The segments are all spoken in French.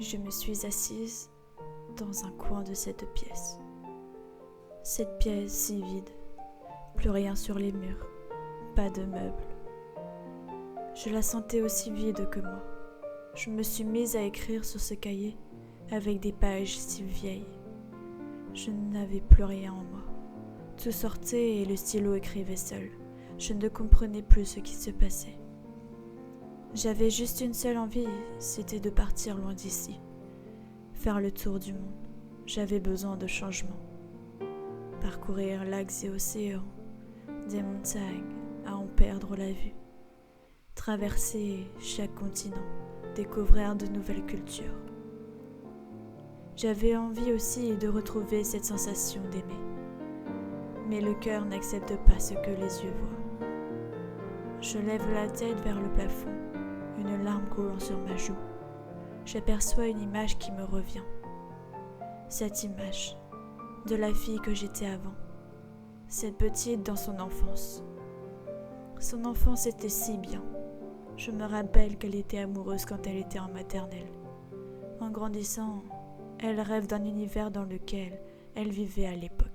Je me suis assise dans un coin de cette pièce. Cette pièce si vide, plus rien sur les murs, pas de meubles. Je la sentais aussi vide que moi. Je me suis mise à écrire sur ce cahier avec des pages si vieilles. Je n'avais plus rien en moi. Tout sortait et le stylo écrivait seul. Je ne comprenais plus ce qui se passait. J'avais juste une seule envie, c'était de partir loin d'ici. Faire le tour du monde. J'avais besoin de changement. Parcourir lacs et océans, des montagnes à en perdre la vue. Traverser chaque continent, découvrir de nouvelles cultures. J'avais envie aussi de retrouver cette sensation d'aimer. Mais le cœur n'accepte pas ce que les yeux voient. Je lève la tête vers le plafond, une larme coulant sur ma joue. J'aperçois une image qui me revient. Cette image de la fille que j'étais avant, cette petite dans son enfance. Son enfance était si bien. Je me rappelle qu'elle était amoureuse quand elle était en maternelle. En grandissant, elle rêve d'un univers dans lequel elle vivait à l'époque.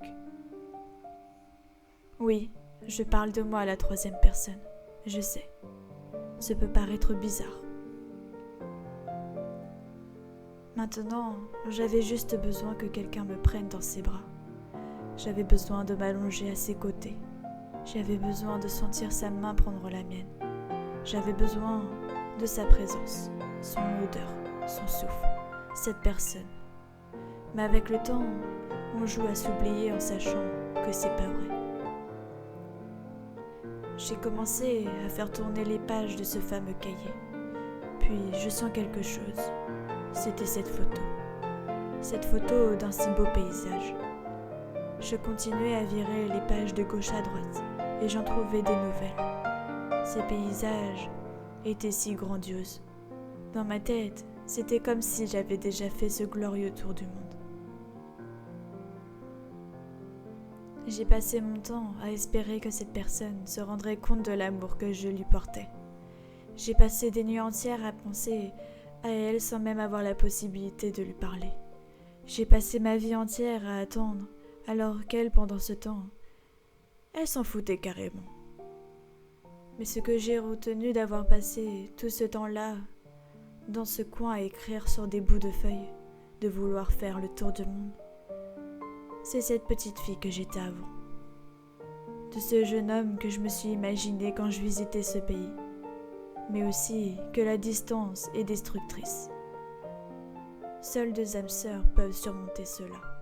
Oui, je parle de moi à la troisième personne, je sais. Ça peut paraître bizarre. Maintenant, j'avais juste besoin que quelqu'un me prenne dans ses bras. J'avais besoin de m'allonger à ses côtés. J'avais besoin de sentir sa main prendre la mienne. J'avais besoin de sa présence, son odeur, son souffle, cette personne. Mais avec le temps, on joue à s'oublier en sachant que c'est pas vrai. J'ai commencé à faire tourner les pages de ce fameux cahier. Puis je sens quelque chose. C'était cette photo. Cette photo d'un si beau paysage. Je continuais à virer les pages de gauche à droite et j'en trouvais des nouvelles. Ces paysages étaient si grandioses. Dans ma tête, c'était comme si j'avais déjà fait ce glorieux tour du monde. J'ai passé mon temps à espérer que cette personne se rendrait compte de l'amour que je lui portais. J'ai passé des nuits entières à penser à elle sans même avoir la possibilité de lui parler. J'ai passé ma vie entière à attendre, alors qu'elle, pendant ce temps, elle s'en foutait carrément. Mais ce que j'ai retenu d'avoir passé tout ce temps-là, dans ce coin à écrire sur des bouts de feuilles, de vouloir faire le tour du monde, c'est cette petite fille que j'étais avant. De ce jeune homme que je me suis imaginé quand je visitais ce pays, mais aussi que la distance est destructrice. Seules deux âmes sœurs peuvent surmonter cela.